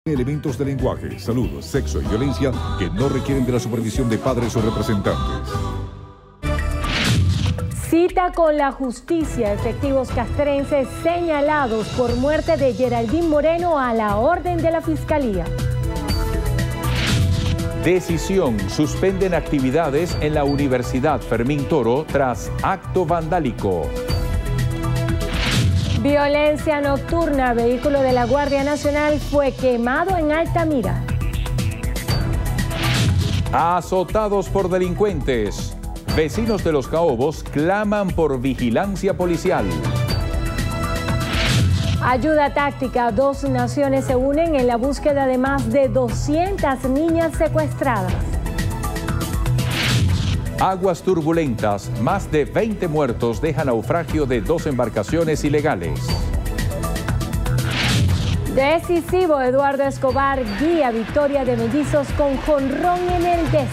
Elementos de lenguaje, salud, sexo y violencia que no requieren de la supervisión de padres o representantes. Cita con la justicia. Efectivos castrenses señalados por muerte de Geraldine Moreno a la orden de la Fiscalía. Decisión: suspenden actividades en la Universidad Fermín Toro tras acto vandálico. Violencia nocturna. Vehículo de la Guardia Nacional fue quemado en Altamira. Azotados por delincuentes. Vecinos de Los Caobos claman por vigilancia policial. Ayuda táctica. 2 naciones se unen en la búsqueda de más de 200 niñas secuestradas. Aguas turbulentas. Más de 20 muertos deja naufragio de 2 embarcaciones ilegales. Decisivo. Eduardo Escobar guía victoria de Mellizos con jonrón en el 10º.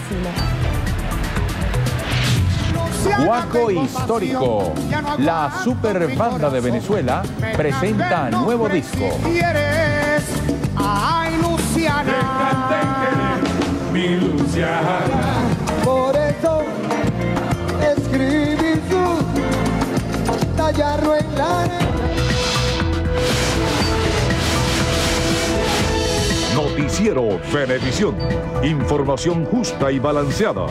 Guaco histórico. La super banda de Venezuela presenta nuevo disco. Ay, Luciana. Mi Luciana. Por eso escribí su tallarlo en la arena. Noticiero Venevisión. Información justa y balanceada.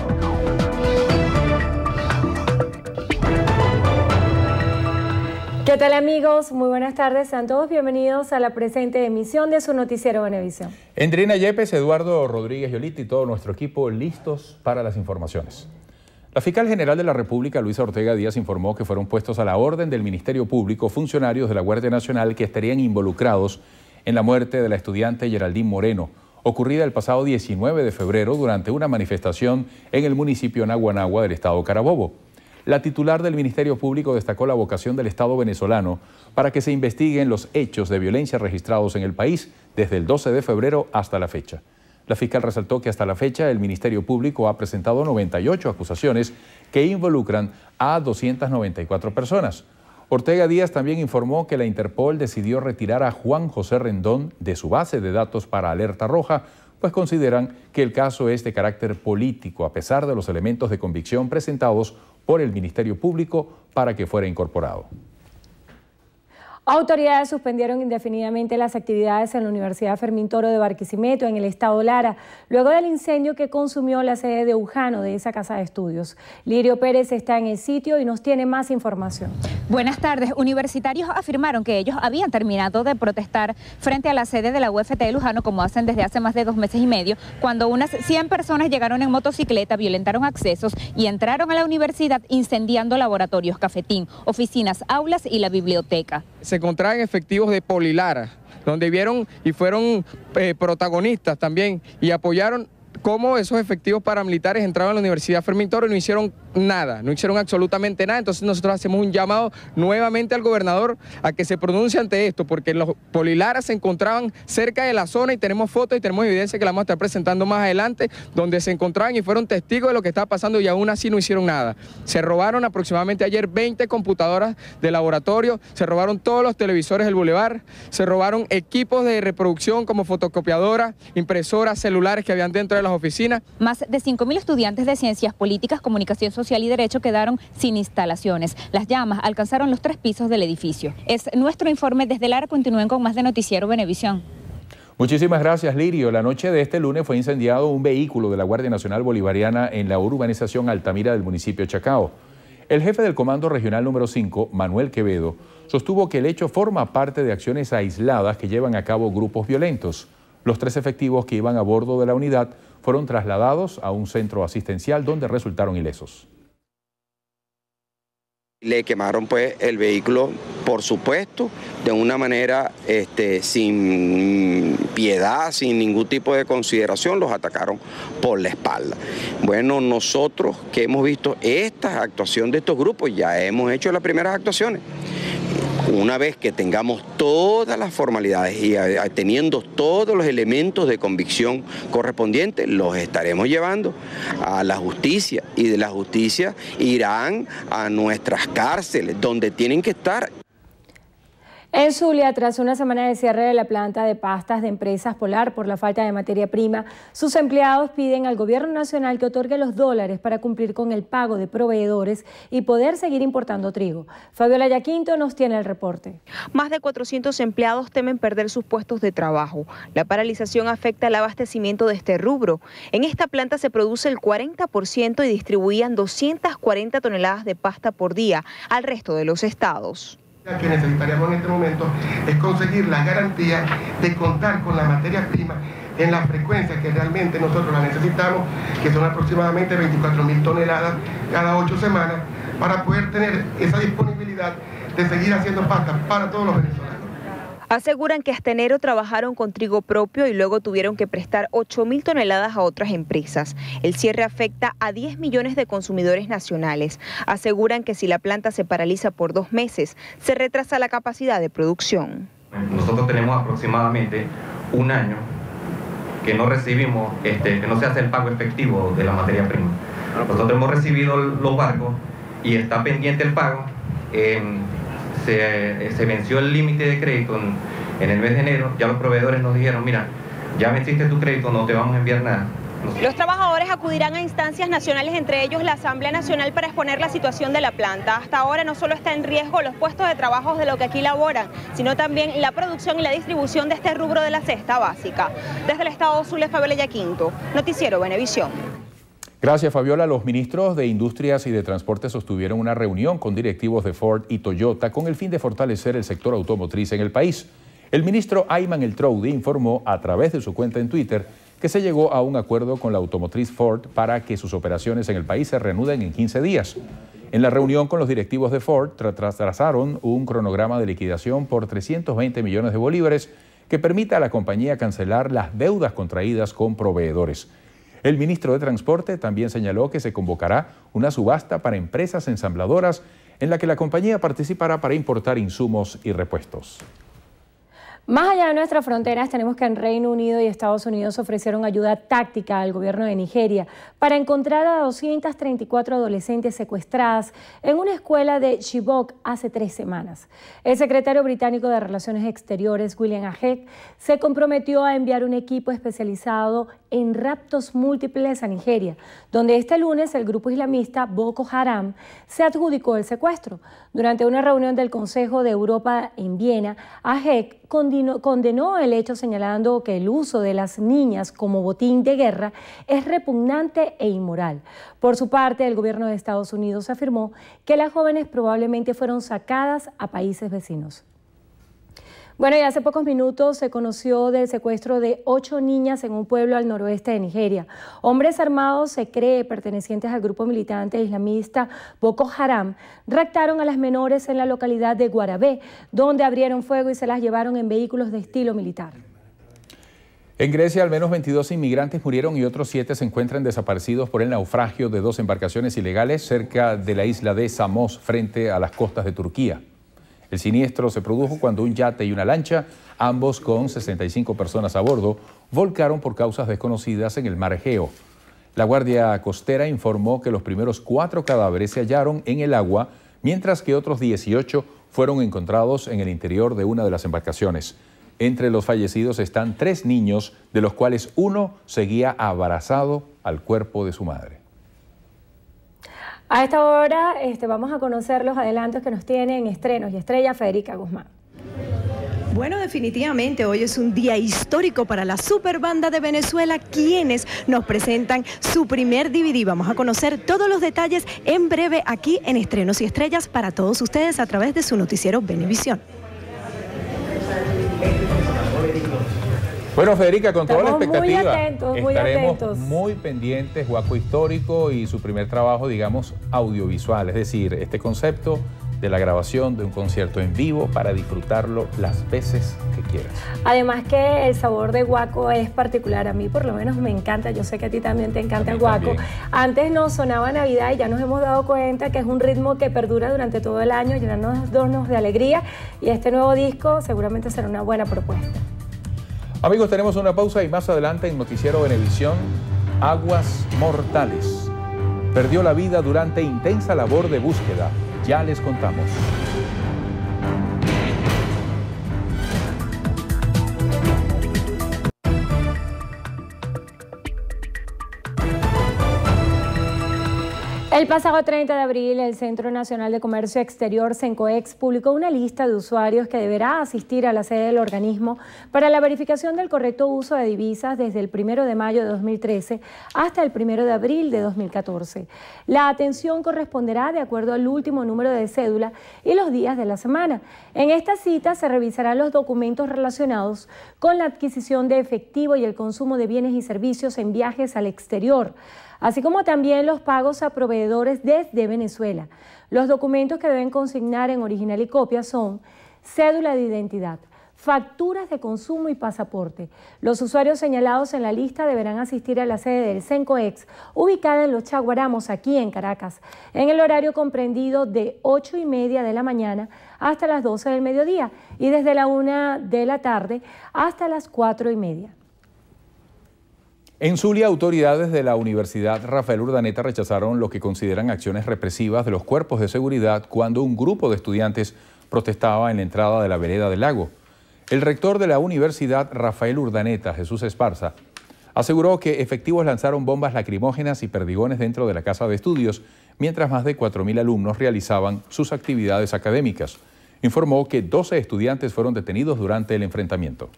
¿Qué tal, amigos? Muy buenas tardes. Sean todos bienvenidos a la presente emisión de su noticiero Venevisión. Endrina Yepes, Eduardo Rodríguez Yolita y todo nuestro equipo listos para las informaciones. La fiscal general de la República, Luisa Ortega Díaz, informó que fueron puestos a la orden del Ministerio Público funcionarios de la Guardia Nacional que estarían involucrados en la muerte de la estudiante Geraldine Moreno, ocurrida el pasado 19 de febrero durante una manifestación en el municipio Naguanagua del estado Carabobo. La titular del Ministerio Público destacó la vocación del Estado venezolano para que se investiguen los hechos de violencia registrados en el país desde el 12 de febrero hasta la fecha. La fiscal resaltó que hasta la fecha el Ministerio Público ha presentado 98 acusaciones que involucran a 294 personas. Ortega Díaz también informó que la Interpol decidió retirar a Juan José Rendón de su base de datos para Alerta Roja, pues consideran que el caso es de carácter político a pesar de los elementos de convicción presentados por el Ministerio Público para que fuera incorporado. Autoridades suspendieron indefinidamente las actividades en la Universidad Fermín Toro de Barquisimeto, en el estado Lara, luego del incendio que consumió la sede de Ujano de esa casa de estudios. Lirio Pérez está en el sitio y nos tiene más información. Buenas tardes. Universitarios afirmaron que ellos habían terminado de protestar frente a la sede de la UFT de Lujano, como hacen desde hace más de 2 meses y medio, cuando unas 100 personas llegaron en motocicleta, violentaron accesos y entraron a la universidad incendiando laboratorios, cafetín, oficinas, aulas y la biblioteca. Se encontraban efectivos de Polilara, donde vieron y fueron protagonistas también y apoyaron cómo esos efectivos paramilitares entraron a la Universidad Fermín Toro y no hicieron nada, no hicieron absolutamente nada. Entonces nosotros hacemos un llamado nuevamente al gobernador a que se pronuncie ante esto, porque los Polilaras se encontraban cerca de la zona y tenemos fotos y tenemos evidencia que la vamos a estar presentando más adelante, donde se encontraban y fueron testigos de lo que estaba pasando y aún así no hicieron nada. Se robaron aproximadamente ayer 20 computadoras de laboratorio, se robaron todos los televisores del Boulevard, se robaron equipos de reproducción como fotocopiadoras, impresoras, celulares que habían dentro de las oficinas. Más de 5.000 estudiantes de Ciencias Políticas, Comunicación Social y Derecho quedaron sin instalaciones. Las llamas alcanzaron los 3 pisos del edificio. Es nuestro informe desde Lara. Continúen con más de Noticiero Venevisión. Muchísimas gracias, Lirio. La noche de este lunes fue incendiado un vehículo de la Guardia Nacional Bolivariana en la urbanización Altamira del municipio de Chacao. El jefe del Comando Regional número 5, Manuel Quevedo, sostuvo que el hecho forma parte de acciones aisladas que llevan a cabo grupos violentos. Los 3 efectivos que iban a bordo de la unidad fueron trasladados a un centro asistencial donde resultaron ilesos. Le quemaron pues el vehículo, por supuesto, de una manera sin piedad, sin ningún tipo de consideración, los atacaron por la espalda. Bueno, nosotros que hemos visto esta actuación de estos grupos, ya hemos hecho las primeras actuaciones. Una vez que tengamos todas las formalidades y teniendo todos los elementos de convicción correspondientes, los estaremos llevando a la justicia y de la justicia irán a nuestras cárceles, donde tienen que estar. En Zulia, tras una semana de cierre de la planta de pastas de Empresas Polar por la falta de materia prima, sus empleados piden al gobierno nacional que otorgue los dólares para cumplir con el pago de proveedores y poder seguir importando trigo. Fabiola Yaquinto nos tiene el reporte. Más de 400 empleados temen perder sus puestos de trabajo. La paralización afecta el abastecimiento de este rubro. En esta planta se produce el 40% y distribuían 240 toneladas de pasta por día al resto de los estados. Que necesitaríamos en este momento es conseguir la garantía de contar con la materia prima en la frecuencia que realmente nosotros la necesitamos, que son aproximadamente 24.000 toneladas cada 8 semanas, para poder tener esa disponibilidad de seguir haciendo pasta para todos los venezolanos. Aseguran que hasta enero trabajaron con trigo propio y luego tuvieron que prestar 8.000 toneladas a otras empresas. El cierre afecta a 10 millones de consumidores nacionales. Aseguran que si la planta se paraliza por 2 meses, se retrasa la capacidad de producción. Nosotros tenemos aproximadamente un año que no recibimos, que no se hace el pago efectivo de la materia prima. Nosotros hemos recibido los barcos y está pendiente el pago. Se venció el límite de crédito en el mes de enero. Ya los proveedores nos dijeron, mira, ya venciste tu crédito, no te vamos a enviar nada. Los trabajadores acudirán a instancias nacionales, entre ellos la Asamblea Nacional, para exponer la situación de la planta. Hasta ahora no solo está en riesgo los puestos de trabajo de lo que aquí laboran, sino también la producción y la distribución de este rubro de la cesta básica. Desde el estado Zulia, Fabiola Yaquinto, Noticiero Venevisión. Gracias, Fabiola. Los ministros de Industrias y de Transporte sostuvieron una reunión con directivos de Ford y Toyota con el fin de fortalecer el sector automotriz en el país. El ministro Ayman El Troudi informó a través de su cuenta en Twitter que se llegó a un acuerdo con la automotriz Ford para que sus operaciones en el país se reanuden en 15 días. En la reunión con los directivos de Ford trazaron un cronograma de liquidación por 320 millones de bolívares que permita a la compañía cancelar las deudas contraídas con proveedores. El ministro de Transporte también señaló que se convocará una subasta para empresas ensambladoras en la que la compañía participará para importar insumos y repuestos. Más allá de nuestras fronteras, tenemos que en Reino Unido y Estados Unidos ofrecieron ayuda táctica al gobierno de Nigeria para encontrar a 234 adolescentes secuestradas en una escuela de Chibok hace 3 semanas. El secretario británico de Relaciones Exteriores, William Hague, se comprometió a enviar un equipo especializado en raptos múltiples a Nigeria, donde este lunes el grupo islamista Boko Haram se adjudicó el secuestro. Durante una reunión del Consejo de Europa en Viena, Hague condenó el hecho, señalando que el uso de las niñas como botín de guerra es repugnante e inmoral. Por su parte, el gobierno de Estados Unidos afirmó que las jóvenes probablemente fueron sacadas a países vecinos. Bueno, y hace pocos minutos se conoció del secuestro de 8 niñas en un pueblo al noroeste de Nigeria. Hombres armados, se cree pertenecientes al grupo militante islamista Boko Haram, raptaron a las menores en la localidad de Guarabé, donde abrieron fuego y se las llevaron en vehículos de estilo militar. En Grecia, al menos 22 inmigrantes murieron y otros 7 se encuentran desaparecidos por el naufragio de 2 embarcaciones ilegales cerca de la isla de Samos, frente a las costas de Turquía. El siniestro se produjo cuando un yate y una lancha, ambos con 65 personas a bordo, volcaron por causas desconocidas en el mar Egeo. La Guardia Costera informó que los primeros 4 cadáveres se hallaron en el agua, mientras que otros 18 fueron encontrados en el interior de una de las embarcaciones. Entre los fallecidos están 3 niños, de los cuales uno seguía abrazado al cuerpo de su madre. A esta hora vamos a conocer los adelantos que nos tiene en Estrenos y Estrella Federica Guzmán. Bueno, definitivamente hoy es un día histórico para la Superbanda de Venezuela, quienes nos presentan su primer DVD. Vamos a conocer todos los detalles en breve aquí en Estrenos y Estrellas para todos ustedes a través de su noticiero Venevisión. Bueno, Federica, con toda la expectativa, estaremos muy pendientes, Guaco Histórico y su primer trabajo, digamos, audiovisual, es decir, este concepto de la grabación de un concierto en vivo para disfrutarlo las veces que quieras. Además que el sabor de guaco es particular, a mí por lo menos me encanta, yo sé que a ti también te encanta el guaco. También. Antes nos sonaba Navidad y ya nos hemos dado cuenta que es un ritmo que perdura durante todo el año, llenándonos de alegría, y este nuevo disco seguramente será una buena propuesta. Amigos, tenemos una pausa y más adelante en Noticiero Venevisión, aguas mortales. Perdió la vida durante intensa labor de búsqueda. Ya les contamos. El pasado 30 de abril, el Centro Nacional de Comercio Exterior, CENCOEX, publicó una lista de usuarios que deberá asistir a la sede del organismo para la verificación del correcto uso de divisas desde el 1 de mayo de 2013 hasta el 1 de abril de 2014. La atención corresponderá de acuerdo al último número de cédula y los días de la semana. En esta cita se revisarán los documentos relacionados con la adquisición de efectivo y el consumo de bienes y servicios en viajes al exterior, así como también los pagos a proveedores desde Venezuela. Los documentos que deben consignar en original y copia son cédula de identidad, facturas de consumo y pasaporte. Los usuarios señalados en la lista deberán asistir a la sede del CENCOEX, ubicada en Los Chaguaramos, aquí en Caracas, en el horario comprendido de 8:30 de la mañana hasta las 12 del mediodía y desde la 1 de la tarde hasta las 4:30. En Zulia, autoridades de la Universidad Rafael Urdaneta rechazaron lo que consideran acciones represivas de los cuerpos de seguridad cuando un grupo de estudiantes protestaba en la entrada de la vereda del lago. El rector de la Universidad Rafael Urdaneta, Jesús Esparza, aseguró que efectivos lanzaron bombas lacrimógenas y perdigones dentro de la casa de estudios, mientras más de 4.000 alumnos realizaban sus actividades académicas. Informó que 12 estudiantes fueron detenidos durante el enfrentamiento.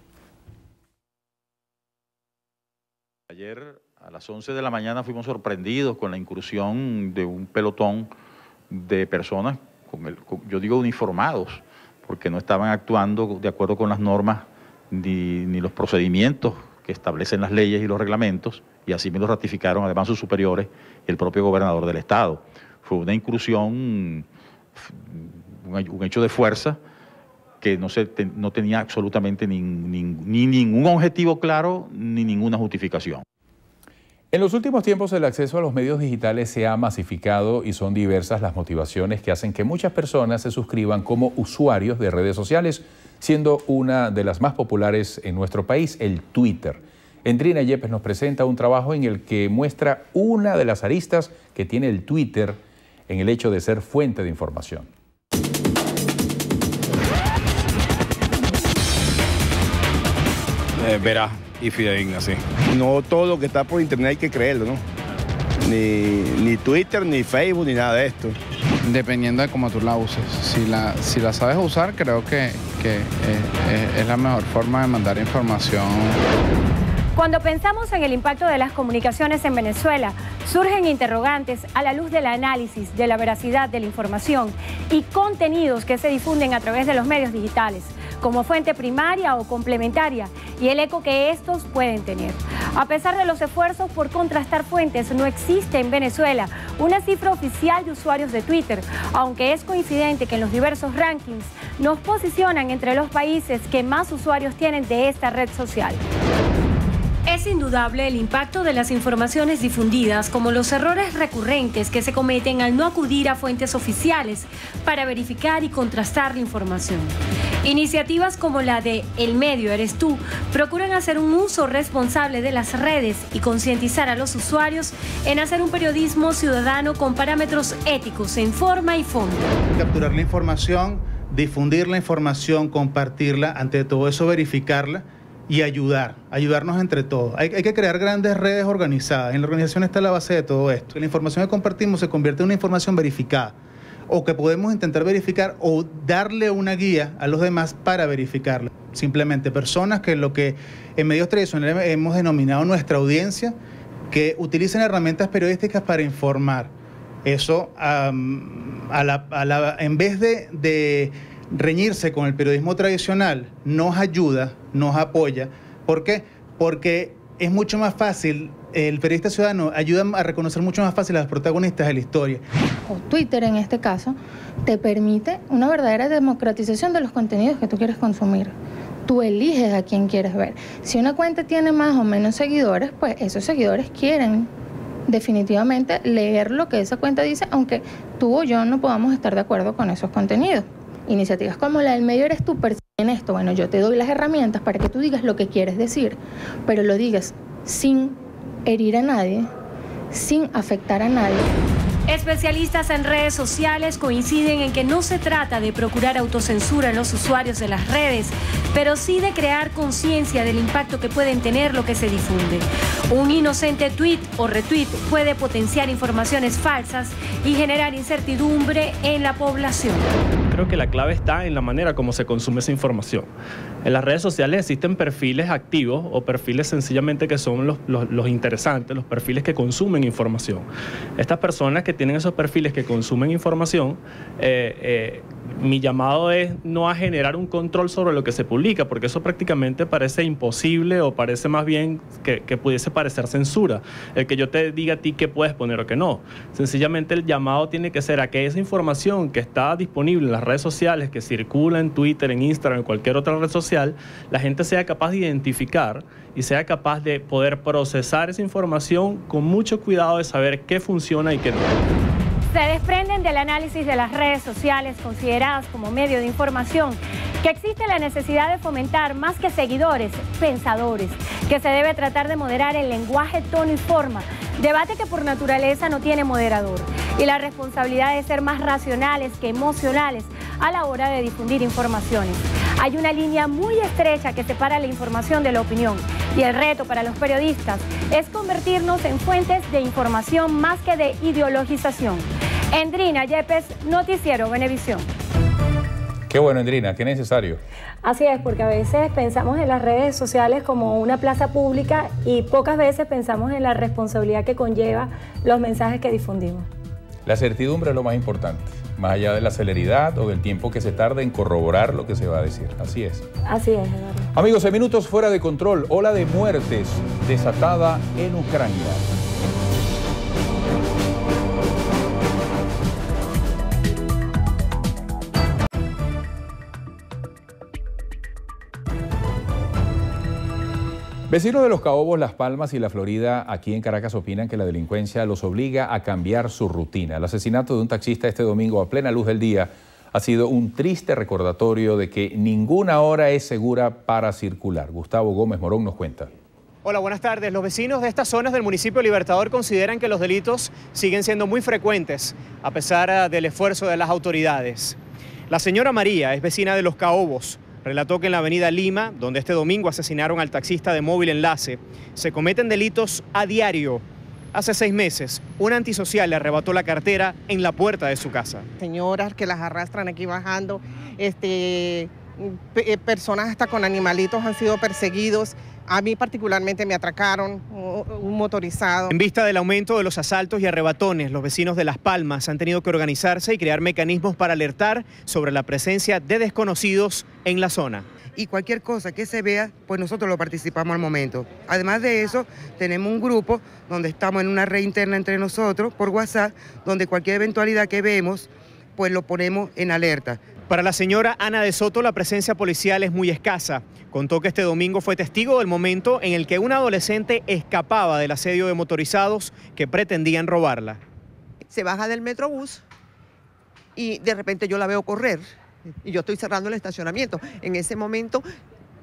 Ayer a las 11 de la mañana fuimos sorprendidos con la incursión de un pelotón de personas, yo digo uniformados, porque no estaban actuando de acuerdo con las normas ni los procedimientos que establecen las leyes y los reglamentos, y así me lo ratificaron además sus superiores y el propio gobernador del estado. Fue una incursión, un hecho de fuerza que no tenía absolutamente ni ningún objetivo claro ni ninguna justificación. En los últimos tiempos el acceso a los medios digitales se ha masificado y son diversas las motivaciones que hacen que muchas personas se suscriban como usuarios de redes sociales, siendo una de las más populares en nuestro país el Twitter. Endrina Yepes nos presenta un trabajo en el que muestra una de las aristas que tiene el Twitter en el hecho de ser fuente de información. Veraz y fidedigna, sí. No todo lo que está por internet hay que creerlo, ¿no? Ni Twitter, ni Facebook, ni nada de esto. Dependiendo de cómo tú la uses. Si la sabes usar, creo que es la mejor forma de mandar información. Cuando pensamos en el impacto de las comunicaciones en Venezuela, surgen interrogantes a la luz del análisis de la veracidad de la información y contenidos que se difunden a través de los medios digitales, como fuente primaria o complementaria, y el eco que estos pueden tener. A pesar de los esfuerzos por contrastar fuentes, no existe en Venezuela una cifra oficial de usuarios de Twitter, aunque es coincidente que en los diversos rankings nos posicionan entre los países que más usuarios tienen de esta red social. Es indudable el impacto de las informaciones difundidas, como los errores recurrentes que se cometen al no acudir a fuentes oficiales para verificar y contrastar la información. Iniciativas como la de El Medio Eres Tú procuran hacer un uso responsable de las redes y concientizar a los usuarios en hacer un periodismo ciudadano con parámetros éticos en forma y fondo. Capturar la información, difundir la información, compartirla, ante todo eso verificarla y ayudarnos entre todos. Hay que crear grandes redes organizadas. En la organización está la base de todo esto. La información que compartimos se convierte en una información verificada, o que podemos intentar verificar o darle una guía a los demás para verificarla. Simplemente personas que lo que en medios tradicionales hemos denominado nuestra audiencia, que utilicen herramientas periodísticas para informar. Eso, en vez de reñirse con el periodismo tradicional, nos ayuda, nos apoya. ¿Por qué? Porque es mucho más fácil, el periodista ciudadano ayuda a reconocer mucho más fácil a los protagonistas de la historia. O Twitter, en este caso, te permite una verdadera democratización de los contenidos que tú quieres consumir. Tú eliges a quién quieres ver. Si una cuenta tiene más o menos seguidores, pues esos seguidores quieren definitivamente leer lo que esa cuenta dice, aunque tú o yo no podamos estar de acuerdo con esos contenidos. Iniciativas como la del Medio Eres Tú persiguen esto. Bueno, yo te doy las herramientas para que tú digas lo que quieres decir, pero lo digas sin herir a nadie, sin afectar a nadie. Especialistas en redes sociales coinciden en que no se trata de procurar autocensura en los usuarios de las redes, pero sí de crear conciencia del impacto que pueden tener lo que se difunde. Un inocente tweet o retweet puede potenciar informaciones falsas y generar incertidumbre en la población. Creo que la clave está en la manera como se consume esa información. En las redes sociales existen perfiles activos o perfiles sencillamente que son los interesantes, los perfiles que consumen información. Estas personas que tienen esos perfiles que consumen información, mi llamado es no a generar un control sobre lo que se publica, porque eso prácticamente parece imposible o parece más bien que pudiese parecer censura. El que yo te diga a ti qué puedes poner o qué no. Sencillamente el llamado tiene que ser a que esa información que está disponible en las redes sociales, que circula en Twitter, en Instagram, en cualquier otra red social, la gente sea capaz de identificar y sea capaz de poder procesar esa información con mucho cuidado de saber qué funciona y qué no. Se desprenden del análisis de las redes sociales consideradas como medio de información que existe la necesidad de fomentar más que seguidores, pensadores, que se debe tratar de moderar el lenguaje, tono y forma, debate que por naturaleza no tiene moderador, y la responsabilidad de ser más racionales que emocionales a la hora de difundir informaciones. Hay una línea muy estrecha que separa la información de la opinión, y el reto para los periodistas es convertirnos en fuentes de información más que de ideologización. Endrina Yepes, Noticiero Venevisión. Qué bueno, Endrina, qué necesario. Así es, porque a veces pensamos en las redes sociales como una plaza pública y pocas veces pensamos en la responsabilidad que conlleva los mensajes que difundimos. La certidumbre es lo más importante, más allá de la celeridad o del tiempo que se tarda en corroborar lo que se va a decir. Así es. Así es, Eduardo. Amigos, en minutos fuera de control, ola de muertes desatada en Ucrania. Vecinos de Los Caobos, Las Palmas y La Florida, aquí en Caracas, opinan que la delincuencia los obliga a cambiar su rutina. El asesinato de un taxista este domingo a plena luz del día ha sido un triste recordatorio de que ninguna hora es segura para circular. Gustavo Gómez Morón nos cuenta. Hola, buenas tardes. Los vecinos de estas zonas del municipio Libertador consideran que los delitos siguen siendo muy frecuentes, a pesar del esfuerzo de las autoridades. La señora María es vecina de Los Caobos. Relató que en la avenida Lima, donde este domingo asesinaron al taxista de Móvil Enlace, se cometen delitos a diario. Hace 6 meses, un antisocial le arrebató la cartera en la puerta de su casa. Señoras que las arrastran aquí bajando, personas hasta con animalitos han sido perseguidos. A mí particularmente me atracaron, un motorizado. En vista del aumento de los asaltos y arrebatones, los vecinos de Las Palmas han tenido que organizarse y crear mecanismos para alertar sobre la presencia de desconocidos en la zona. Y cualquier cosa que se vea, pues nosotros lo participamos al momento. Además de eso, tenemos un grupo donde estamos en una red interna entre nosotros, por WhatsApp, donde cualquier eventualidad que vemos, pues lo ponemos en alerta. Para la señora Ana de Soto, la presencia policial es muy escasa. Contó que este domingo fue testigo del momento en el que un adolescente escapaba del asedio de motorizados que pretendían robarla. Se baja del metrobús y de repente yo la veo correr y yo estoy cerrando el estacionamiento. En ese momento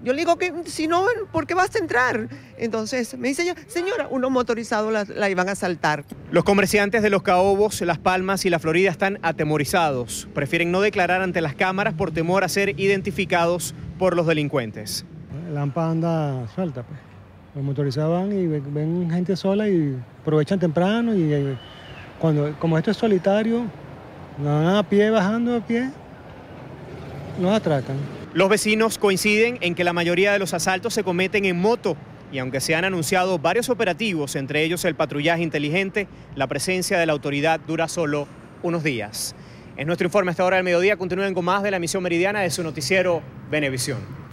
yo le digo que si no, ¿por qué vas a entrar? Entonces me dice ella, señora, unos motorizados la iban a asaltar. Los comerciantes de Los Caobos, Las Palmas y La Florida están atemorizados. Prefieren no declarar ante las cámaras por temor a ser identificados por los delincuentes. La AMPA anda suelta, pues. Los motorizados van y ven gente sola y aprovechan temprano y como esto es solitario, van a pie, bajando a pie, los atracan. Los vecinos coinciden en que la mayoría de los asaltos se cometen en moto y aunque se han anunciado varios operativos, entre ellos el patrullaje inteligente, la presencia de la autoridad dura solo unos días. Es nuestro informe a esta hora del mediodía. Continúen con más de la emisión meridiana de su noticiero Venevisión.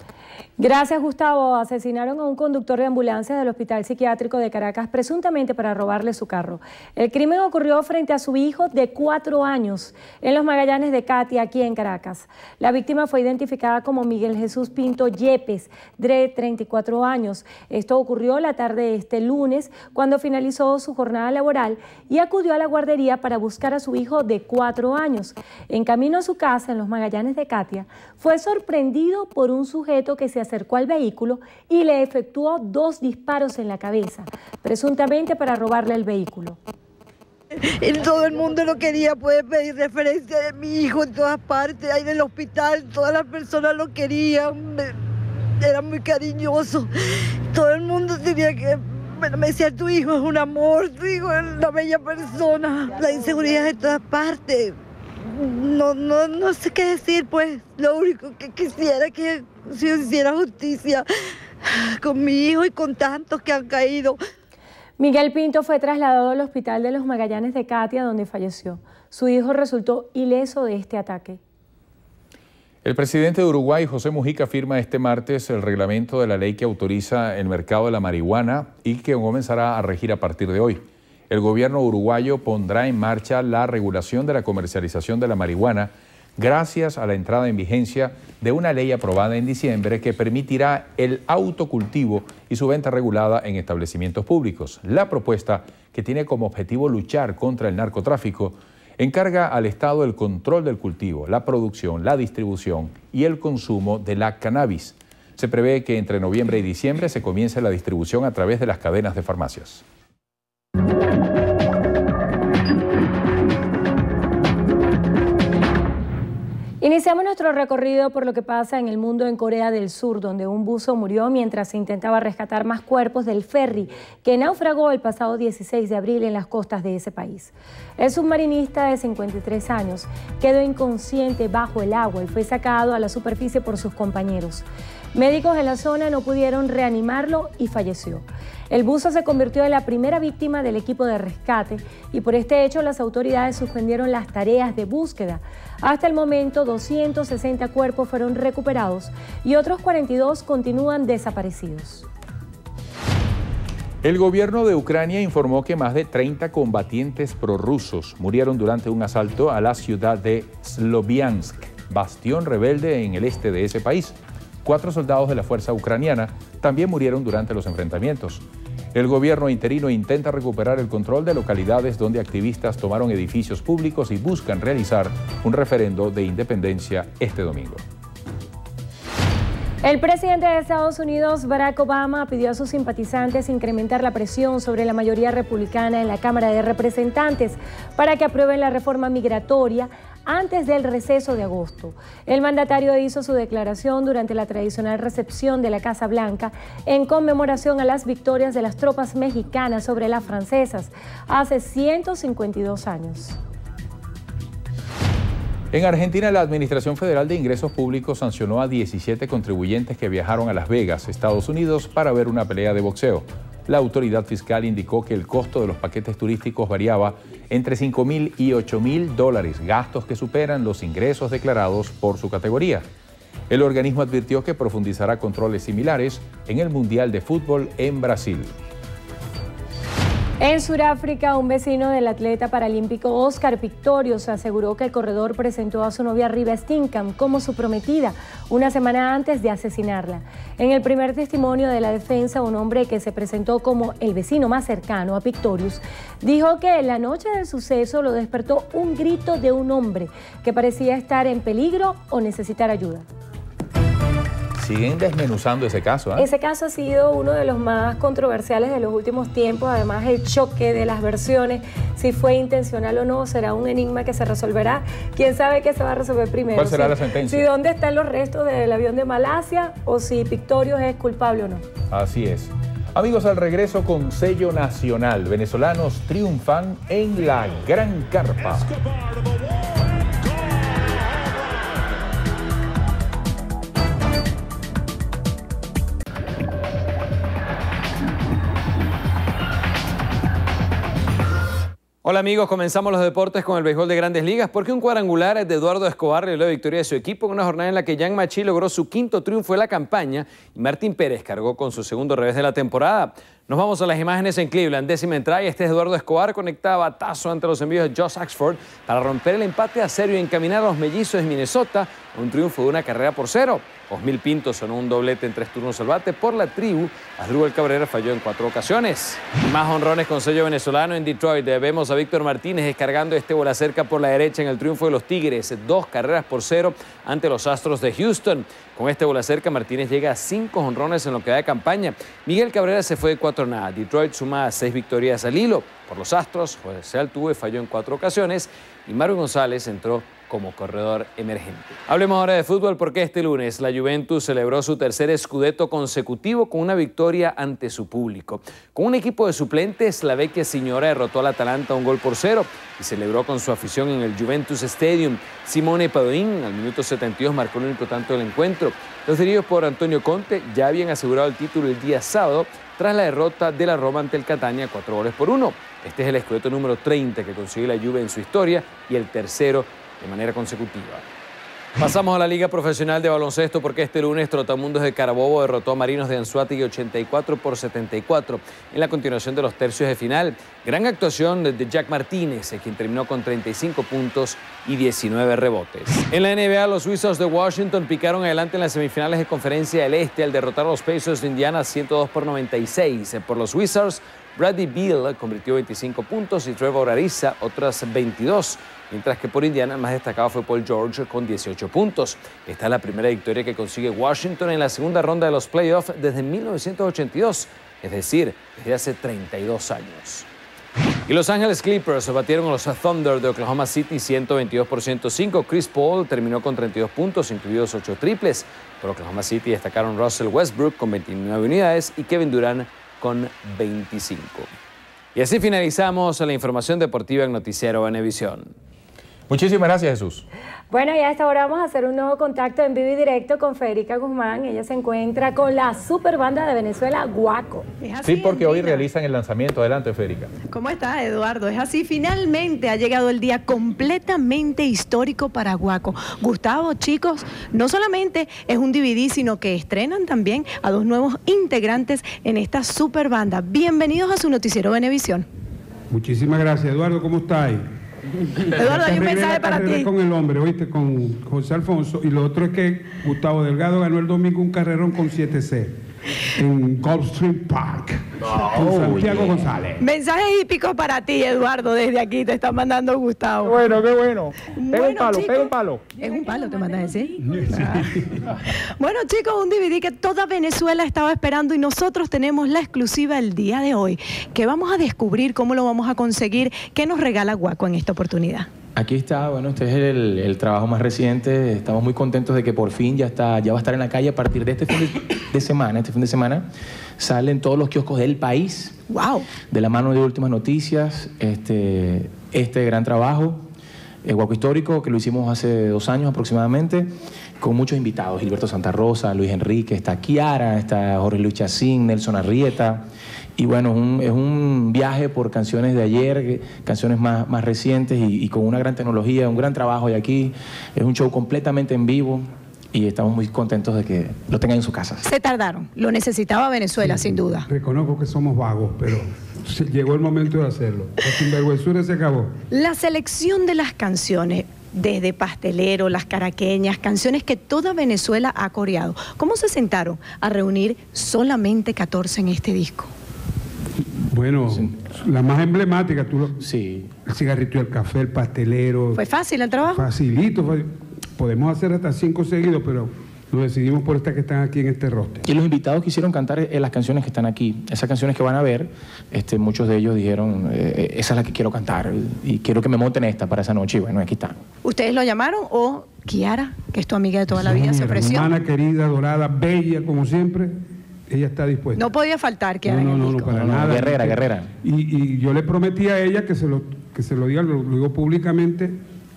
Gracias, Gustavo. Asesinaron a un conductor de ambulancia del Hospital Psiquiátrico de Caracas presuntamente para robarle su carro. El crimen ocurrió frente a su hijo de 4 años en Los Magallanes de Catia, aquí en Caracas. La víctima fue identificada como Miguel Jesús Pinto Yepes, de 34 años. Esto ocurrió la tarde de este lunes, cuando finalizó su jornada laboral y acudió a la guardería para buscar a su hijo de 4 años. En camino a su casa en Los Magallanes de Catia, fue sorprendido por un sujeto que se acercó al vehículo y le efectuó 2 disparos en la cabeza, presuntamente para robarle el vehículo. Todo el mundo lo quería, puede pedir referencia de mi hijo en todas partes, ahí en el hospital, todas las personas lo querían. era muy cariñoso. Todo el mundo tenía que... Bueno, me decía, tu hijo es un amor, tu hijo es una bella persona. La inseguridad de todas partes. No sé qué decir, pues. Lo único que quisiera es que se hiciera justicia con mi hijo y con tantos que han caído. Miguel Pinto fue trasladado al hospital de los Magallanes de Catia, donde falleció. Su hijo resultó ileso de este ataque. El presidente de Uruguay, José Mujica, firma este martes el reglamento de la ley que autoriza el mercado de la marihuana y que comenzará a regir a partir de hoy. El gobierno uruguayo pondrá en marcha la regulación de la comercialización de la marihuana gracias a la entrada en vigencia de una ley aprobada en diciembre que permitirá el autocultivo y su venta regulada en establecimientos públicos. La propuesta, que tiene como objetivo luchar contra el narcotráfico, encarga al Estado el control del cultivo, la producción, la distribución y el consumo de la cannabis. Se prevé que entre noviembre y diciembre se comience la distribución a través de las cadenas de farmacias. Iniciamos nuestro recorrido por lo que pasa en el mundo en Corea del Sur, donde un buzo murió mientras se intentaba rescatar más cuerpos del ferry que naufragó el pasado 16 de abril en las costas de ese país. El submarinista de 53 años quedó inconsciente bajo el agua y fue sacado a la superficie por sus compañeros. Médicos en la zona no pudieron reanimarlo y falleció. El buzo se convirtió en la primera víctima del equipo de rescate y por este hecho las autoridades suspendieron las tareas de búsqueda. Hasta el momento, 260 cuerpos fueron recuperados y otros 42 continúan desaparecidos. El gobierno de Ucrania informó que más de 30 combatientes prorrusos murieron durante un asalto a la ciudad de Sloviansk, bastión rebelde en el este de ese país. 4 soldados de la fuerza ucraniana también murieron durante los enfrentamientos. El gobierno interino intenta recuperar el control de localidades donde activistas tomaron edificios públicos y buscan realizar un referendo de independencia este domingo. El presidente de Estados Unidos, Barack Obama, pidió a sus simpatizantes incrementar la presión sobre la mayoría republicana en la Cámara de Representantes para que aprueben la reforma migratoria antes del receso de agosto. El mandatario hizo su declaración durante la tradicional recepción de la Casa Blanca en conmemoración a las victorias de las tropas mexicanas sobre las francesas hace 152 años. En Argentina, la Administración Federal de Ingresos Públicos sancionó a 17 contribuyentes que viajaron a Las Vegas, Estados Unidos, para ver una pelea de boxeo. La autoridad fiscal indicó que el costo de los paquetes turísticos variaba entre $5.000 y $8.000, gastos que superan los ingresos declarados por su categoría. El organismo advirtió que profundizará controles similares en el Mundial de Fútbol en Brasil. En Sudáfrica, un vecino del atleta paralímpico Oscar Pistorius aseguró que el corredor presentó a su novia Reeva Steenkamp como su prometida una semana antes de asesinarla. En el primer testimonio de la defensa, un hombre que se presentó como el vecino más cercano a Pistorius dijo que en la noche del suceso lo despertó un grito de un hombre que parecía estar en peligro o necesitar ayuda. Siguen desmenuzando ese caso, ¿eh? Ese caso ha sido uno de los más controversiales de los últimos tiempos. Además, el choque de las versiones, si fue intencional o no, será un enigma que se resolverá. ¿Quién sabe qué se va a resolver primero? ¿Cuál será la sentencia? Si dónde están los restos del avión de Malasia o si Pistorius es culpable o no. Así es. Amigos, al regreso con sello nacional, venezolanos triunfan en la Gran Carpa. Hola amigos, comenzamos los deportes con el béisbol de Grandes Ligas porque un cuadrangular de Eduardo Escobar le dio la victoria de su equipo en una jornada en la que Jan Machi logró su 5º triunfo de la campaña y Martín Pérez cargó con su 2º revés de la temporada. Nos vamos a las imágenes en Cleveland, 10ª entrada y este es Eduardo Escobar, conectaba batazo ante los envíos de Josh Axford para romper el empate a 0 y encaminar a los mellizos de Minnesota a un triunfo de 1-0. Osmil Pinto sonó un doblete en 3 turnos al bate por la tribu. Asdrúbal Cabrera falló en 4 ocasiones. Más honrones con sello venezolano en Detroit. Vemos a Víctor Martínez descargando este bola cerca por la derecha en el triunfo de los Tigres. 2-0 ante los Astros de Houston. Con este bola cerca, Martínez llega a 5 honrones en lo que da de campaña. Miguel Cabrera se fue de 4-0. Detroit suma 6 victorias al hilo. Por los Astros, José Altuve falló en 4 ocasiones y Mario González entró como corredor emergente. Hablemos ahora de fútbol porque este lunes la Juventus celebró su tercer scudetto consecutivo con una victoria ante su público. Con un equipo de suplentes, la Vecchia Signora derrotó al Atalanta 1-0 y celebró con su afición en el Juventus Stadium. Simone Padoin al minuto 72 marcó el único tanto del encuentro. Los dirigidos por Antonio Conte ya habían asegurado el título el día sábado tras la derrota de la Roma ante el Catania 4-1. Este es el scudetto número 30 que consigue la Juve en su historia y el tercero de manera consecutiva. Pasamos a la Liga Profesional de Baloncesto porque este lunes Trotamundos de Carabobo derrotó a Marinos de Anzoátegui 84-74 en la continuación de los tercios de final. Gran actuación de Jack Martínez, quien terminó con 35 puntos y 19 rebotes. En la NBA, los Wizards de Washington picaron adelante en las semifinales de Conferencia del Este al derrotar a los Pacers de Indiana 102-96. Por los Wizards, Bradley Beal convirtió 25 puntos y Trevor Ariza otras 22, mientras que por Indiana el más destacado fue Paul George con 18 puntos. Esta es la primera victoria que consigue Washington en la segunda ronda de los playoffs desde 1982, es decir, desde hace 32 años. Y Los Ángeles Clippers batieron a los Thunder de Oklahoma City 122-105. Chris Paul terminó con 32 puntos, incluidos 8 triples. Por Oklahoma City destacaron Russell Westbrook con 29 unidades y Kevin Durant con 25. Y así finalizamos la información deportiva en Noticiero Venevisión. Muchísimas gracias, Jesús. Bueno, y a esta hora vamos a hacer un nuevo contacto en vivo y directo con Federica Guzmán. Ella se encuentra con la super banda de Venezuela, Guaco. Sí, porque hoy realizan el lanzamiento. Adelante, Federica. ¿Cómo estás, Eduardo? Es así, finalmente ha llegado el día completamente histórico para Guaco. Gustavo, chicos, no solamente es un DVD, sino que estrenan también a 2 nuevos integrantes en esta super banda. Bienvenidos a su noticiero Venevisión. Muchísimas gracias, Eduardo. ¿Cómo estáis? Eduardo, hay un mensaje para ti. Con el hombre, ¿oíste? Con José Alfonso. Y lo otro es que Gustavo Delgado ganó el domingo un carrerón con 7C en Gulfstream Park con Santiago González. Mensaje hípico para ti, Eduardo, desde aquí te está mandando Gustavo. Bueno, qué bueno. Pega un palo, chicos, pega un palo. Es un palo, te mandas a decir. Bueno, chicos, un DVD que toda Venezuela estaba esperando y nosotros tenemos la exclusiva el día de hoy, que vamos a descubrir cómo lo vamos a conseguir, qué nos regala Guaco en esta oportunidad. Aquí está, bueno, este es el trabajo más reciente. Estamos muy contentos de que por fin ya va a estar en la calle a partir de este fin de semana. Salen todos los kioscos del país. ¡Wow! De la mano de Últimas Noticias, este gran trabajo, Guaco Histórico, que lo hicimos hace 2 años aproximadamente, con muchos invitados. Gilberto Santa Rosa, Luis Enrique, está Kiara, está Jorge Luis Chacín, Nelson Arrieta. Y bueno, es un viaje por canciones de ayer, canciones más recientes y con una gran tecnología, un gran trabajo. Y aquí es un show completamente en vivo y estamos muy contentos de que lo tengan en su casa. Se tardaron, lo necesitaba Venezuela, sin duda. Reconozco que somos vagos, pero llegó el momento de hacerlo. La sinvergüenzura se acabó. La selección de las canciones, desde Pastelero, Las Caraqueñas, canciones que toda Venezuela ha coreado. ¿Cómo se sentaron a reunir solamente 14 en este disco? Bueno, la más emblemática, sí. El cigarrito y el café, el pastelero. ¿Fue fácil el trabajo? Facilito. Podemos hacer hasta 5 seguidos, pero nos decidimos por estas que están aquí en este roster. Y los invitados quisieron cantar las canciones que están aquí. Esas canciones que van a ver, muchos de ellos dijeron, esa es la que quiero cantar y quiero que me monten esta para esa noche. Y bueno, aquí están. ¿Ustedes lo llamaron o Kiara, que es tu amiga de toda la vida, se ofreció? Hermana querida, dorada, bella, como siempre. Ella está dispuesta. No podía faltar que hagan el disco. Para nada. Guerrera. Y yo le prometí a ella que se lo diga, lo digo públicamente.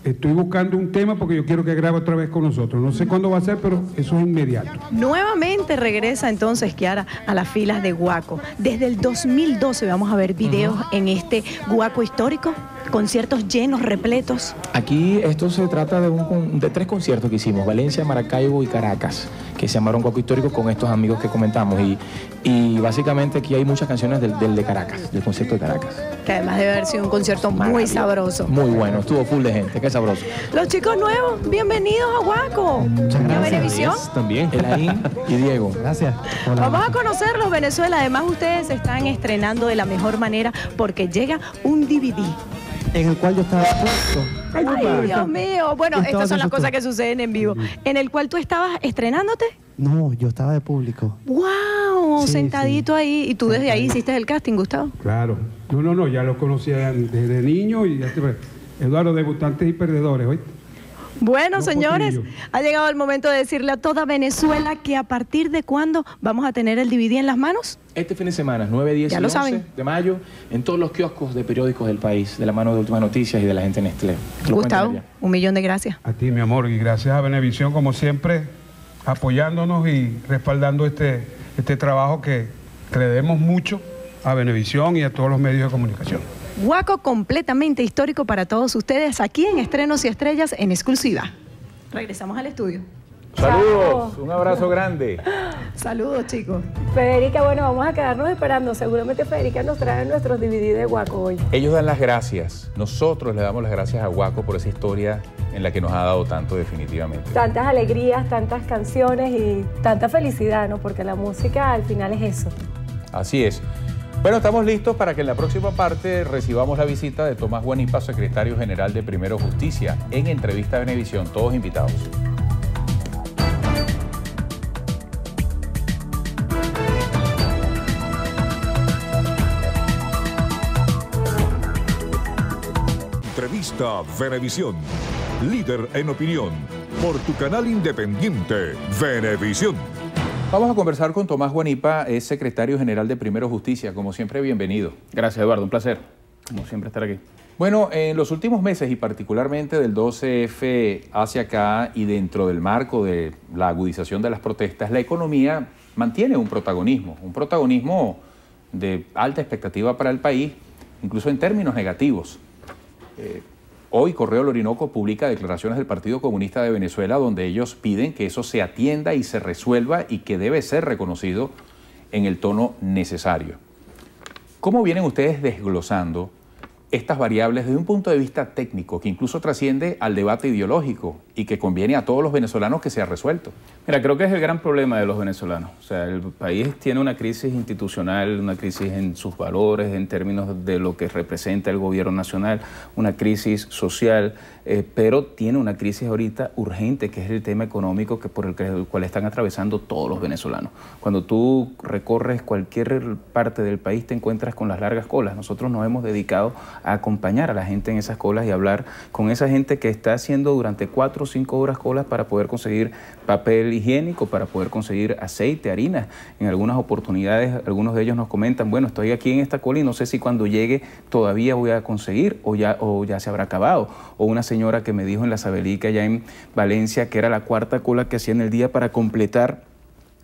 Estoy buscando un tema porque yo quiero que grabe otra vez con nosotros. No sé cuándo va a ser, pero eso es inmediato. Nuevamente regresa entonces Kiara a las filas de Guaco. Desde el 2012 vamos a ver videos en este Guaco Histórico, conciertos llenos, repletos. Aquí esto se trata de 3 conciertos que hicimos, Valencia, Maracaibo y Caracas, que se llamaron Guaco Histórico con estos amigos que comentamos. Y básicamente aquí hay muchas canciones del de Caracas, del concierto de Caracas. Que además debe haber sido un concierto muy sabroso. Muy bueno, estuvo full de gente, qué sabroso. Los chicos nuevos, bienvenidos a Guaco. Muchas gracias. ¿Venevisión? También. Elaín y Diego. Gracias. Hola. Vamos a conocerlos, Venezuela. Además, ustedes se están estrenando de la mejor manera porque llega un DVD. En el cual yo estaba puesto. Ay, Dios mío. Bueno, estas son las cosas que suceden en vivo. En el cual tú estabas estrenándote. No, yo estaba de público. ¡Wow! Sí, sentadito ahí. ¿Y tú desde ahí hiciste el casting, Gustavo? Claro. No, ya lo conocía desde niño y ya Eduardo, debutantes y perdedores, ¿oíste? Bueno, señores, ha llegado el momento de decirle a toda Venezuela que a partir de cuándo vamos a tener el DVD en las manos. Este fin de semana, 9, 10 y 11 de mayo, en todos los kioscos de periódicos del país, de la mano de Últimas Noticias y de la gente en Nestlé. Gustavo, 1.000.000 de gracias. A ti, mi amor, y gracias a Venevisión, como siempre, apoyándonos y respaldando este trabajo que le debemos mucho a Venevisión y a todos los medios de comunicación. Guaco completamente histórico para todos ustedes aquí en Estrenos y Estrellas en exclusiva. Regresamos al estudio. Saludos, un abrazo grande. Saludos, chicos. Federica, bueno, vamos a quedarnos esperando. Seguramente Federica nos trae nuestros DVD de Guaco hoy. Ellos dan las gracias. Nosotros le damos las gracias a Guaco por esa historia en la que nos ha dado tanto, definitivamente. Tantas alegrías, tantas canciones y tanta felicidad, ¿no? Porque la música al final es eso. Así es. Bueno, estamos listos para que en la próxima parte recibamos la visita de Tomás Guanipa, secretario general de Primero Justicia, en Entrevista a Venevisión. Todos invitados. Entrevista Venevisión, líder en opinión, por tu canal independiente, Venevisión. Vamos a conversar con Tomás Guanipa, es secretario general de Primero Justicia. Como siempre, bienvenido. Gracias, Eduardo. Un placer, como siempre, estar aquí. Bueno, en los últimos meses y particularmente del 12F hacia acá y dentro del marco de la agudización de las protestas, la economía mantiene un protagonismo de alta expectativa para el país, incluso en términos negativos. Hoy Correo del Orinoco publica declaraciones del Partido Comunista de Venezuela donde ellos piden que eso se atienda y se resuelva y que debe ser reconocido en el tono necesario. ¿Cómo vienen ustedes desglosando estas variables desde un punto de vista técnico que incluso trasciende al debate ideológico y que conviene a todos los venezolanos que sea resuelto? Mira, creo que es el gran problema de los venezolanos. O sea, el país tiene una crisis institucional, una crisis en sus valores, en términos de lo que representa el gobierno nacional, una crisis social, pero tiene una crisis ahorita urgente, que es el tema económico por el cual están atravesando todos los venezolanos. Cuando tú recorres cualquier parte del país te encuentras con las largas colas. Nosotros nos hemos dedicado a acompañar a la gente en esas colas y hablar con esa gente que está haciendo durante 4 o 5 horas colas para poder conseguir papel higiénico, para poder conseguir aceite, harina. En algunas oportunidades, algunos de ellos nos comentan, bueno, estoy aquí en esta cola y no sé si cuando llegue todavía voy a conseguir o ya se habrá acabado. O una señora que me dijo en la Sabelica, allá en Valencia, que era la 4ª cola que hacía en el día para completar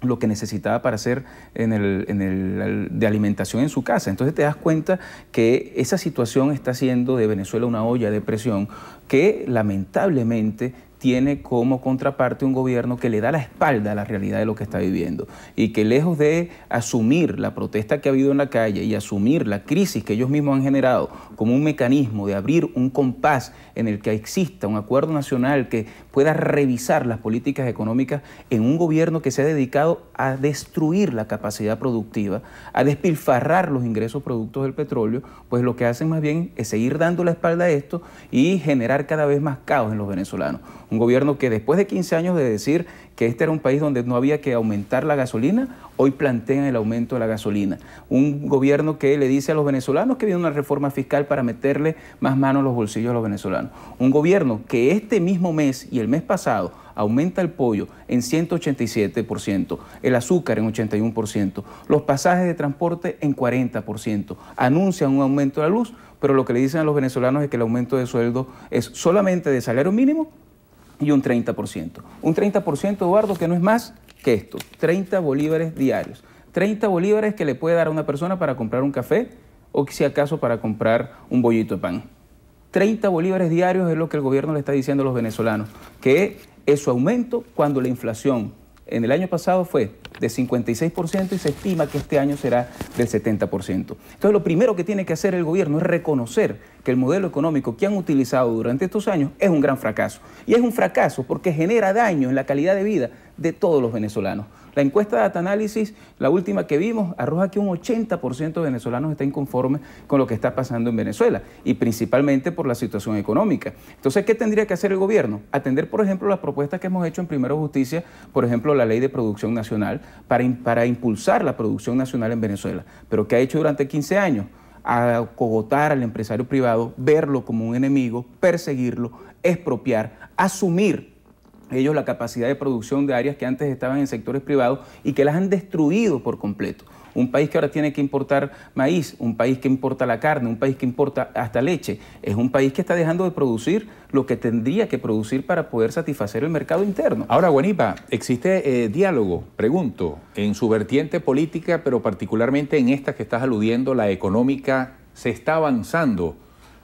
lo que necesitaba para hacer de alimentación en su casa. Entonces te das cuenta que esa situación está haciendo de Venezuela una olla de presión que lamentablemente tiene como contraparte un gobierno que le da la espalda a la realidad de lo que está viviendo y que lejos de asumir la protesta que ha habido en la calle y asumir la crisis que ellos mismos han generado como un mecanismo de abrir un compás en el que exista un acuerdo nacional que pueda revisar las políticas económicas en un gobierno que se ha dedicado a destruir la capacidad productiva, a despilfarrar los ingresos productos del petróleo, pues lo que hacen más bien es seguir dando la espalda a esto y generar cada vez más caos en los venezolanos. Un gobierno que después de 15 años de decir que este era un país donde no había que aumentar la gasolina, hoy plantean el aumento de la gasolina. Un gobierno que le dice a los venezolanos que viene una reforma fiscal para meterle más mano en los bolsillos a los venezolanos. Un gobierno que este mismo mes y el mes pasado aumenta el pollo en 187%, el azúcar en 81%, los pasajes de transporte en 40%, anuncian un aumento de la luz, pero lo que le dicen a los venezolanos es que el aumento de sueldo es solamente de salario mínimo y un 30%. Un 30%, Eduardo, que no es más que esto, 30 bolívares diarios. 30 bolívares que le puede dar a una persona para comprar un café o si acaso para comprar un bollito de pan. 30 bolívares diarios es lo que el gobierno le está diciendo a los venezolanos, que es su aumento cuando la inflación en el año pasado fue de 56% y se estima que este año será del 70%. Entonces lo primero que tiene que hacer el gobierno es reconocer que el modelo económico que han utilizado durante estos años es un gran fracaso. Y es un fracaso porque genera daño en la calidad de vida de todos los venezolanos. La encuesta de Data-Análisis, la última que vimos, arroja que un 80% de venezolanos está inconforme con lo que está pasando en Venezuela y principalmente por la situación económica. Entonces, ¿qué tendría que hacer el gobierno? Atender, por ejemplo, las propuestas que hemos hecho en Primero Justicia, por ejemplo, la ley de producción nacional, para impulsar la producción nacional en Venezuela. ¿Pero qué ha hecho durante 15 años? a cogotar al empresario privado, verlo como un enemigo, perseguirlo, expropiar, asumir ellos la capacidad de producción de áreas que antes estaban en sectores privados y que las han destruido por completo. Un país que ahora tiene que importar maíz, un país que importa la carne, un país que importa hasta leche, es un país que está dejando de producir lo que tendría que producir para poder satisfacer el mercado interno. Ahora, Guanipa, ¿existe diálogo? Pregunto, en su vertiente política, pero particularmente en esta que estás aludiendo, la económica, ¿se está avanzando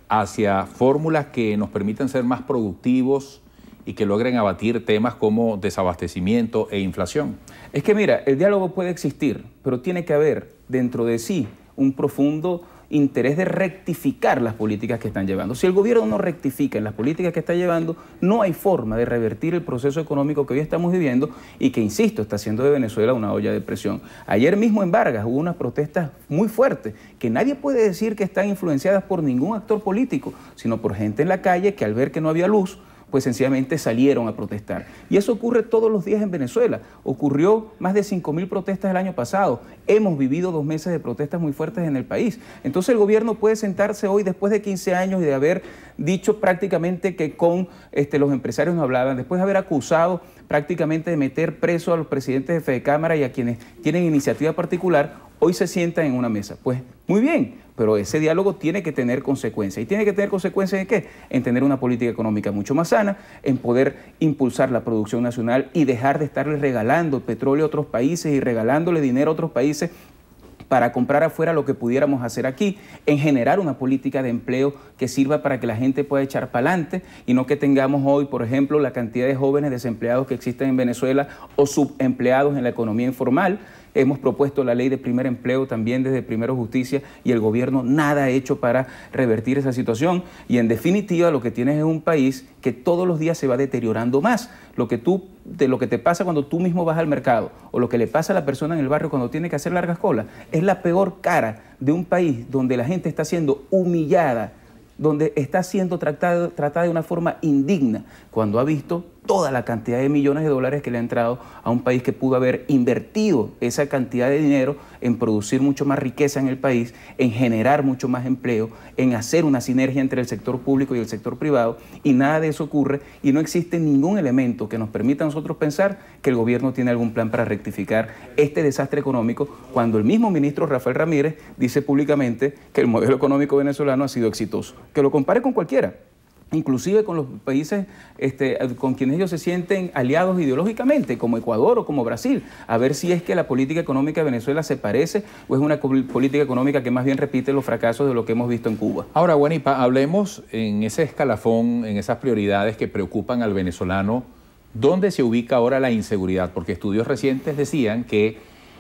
hacia fórmulas que nos permitan ser más productivos y que logren abatir temas como desabastecimiento e inflación? Es que mira, el diálogo puede existir, pero tiene que haber dentro de sí un profundo interés de rectificar las políticas que están llevando. Si el gobierno no rectifica en las políticas que está llevando, no hay forma de revertir el proceso económico que hoy estamos viviendo y que, insisto, está haciendo de Venezuela una olla de presión. Ayer mismo en Vargas hubo unas protestas muy fuertes que nadie puede decir que están influenciadas por ningún actor político, sino por gente en la calle que al ver que no había luz, pues sencillamente salieron a protestar. Y eso ocurre todos los días en Venezuela. Ocurrió más de 5.000 protestas el año pasado. Hemos vivido 2 meses de protestas muy fuertes en el país. Entonces el gobierno puede sentarse hoy, después de 15 años y de haber dicho prácticamente que con los empresarios no hablaban, después de haber acusado prácticamente de meter preso a los presidentes de Fedecámara y a quienes tienen iniciativa particular, hoy se sientan en una mesa. Pues muy bien, pero ese diálogo tiene que tener consecuencias. ¿Y tiene que tener consecuencias en qué? En tener una política económica mucho más sana, en poder impulsar la producción nacional y dejar de estarle regalando petróleo a otros países y regalándole dinero a otros países para comprar afuera lo que pudiéramos hacer aquí, en generar una política de empleo que sirva para que la gente pueda echar para adelante y no que tengamos hoy, por ejemplo, la cantidad de jóvenes desempleados que existen en Venezuela o subempleados en la economía informal. Hemos propuesto la ley de primer empleo también desde Primero Justicia y el gobierno nada ha hecho para revertir esa situación. Y en definitiva lo que tienes es un país que todos los días se va deteriorando más. Lo que te pasa cuando tú mismo vas al mercado o lo que le pasa a la persona en el barrio cuando tiene que hacer largas colas es la peor cara de un país donde la gente está siendo humillada, donde está siendo tratada de una forma indigna, cuando ha visto toda la cantidad de millones de dólares que le ha entrado a un país que pudo haber invertido esa cantidad de dinero en producir mucho más riqueza en el país, en generar mucho más empleo, en hacer una sinergia entre el sector público y el sector privado, y nada de eso ocurre y no existe ningún elemento que nos permita a nosotros pensar que el gobierno tiene algún plan para rectificar este desastre económico, cuando el mismo ministro Rafael Ramírez dice públicamente que el modelo económico venezolano ha sido exitoso. Que lo compare con cualquiera, inclusive con los países con quienes ellos se sienten aliados ideológicamente, como Ecuador o como Brasil, a ver si es que la política económica de Venezuela se parece o es una política económica que más bien repite los fracasos de lo que hemos visto en Cuba. Ahora, Guanipa, hablemos en ese escalafón, en esas prioridades que preocupan al venezolano, ¿dónde se ubica ahora la inseguridad? Porque estudios recientes decían que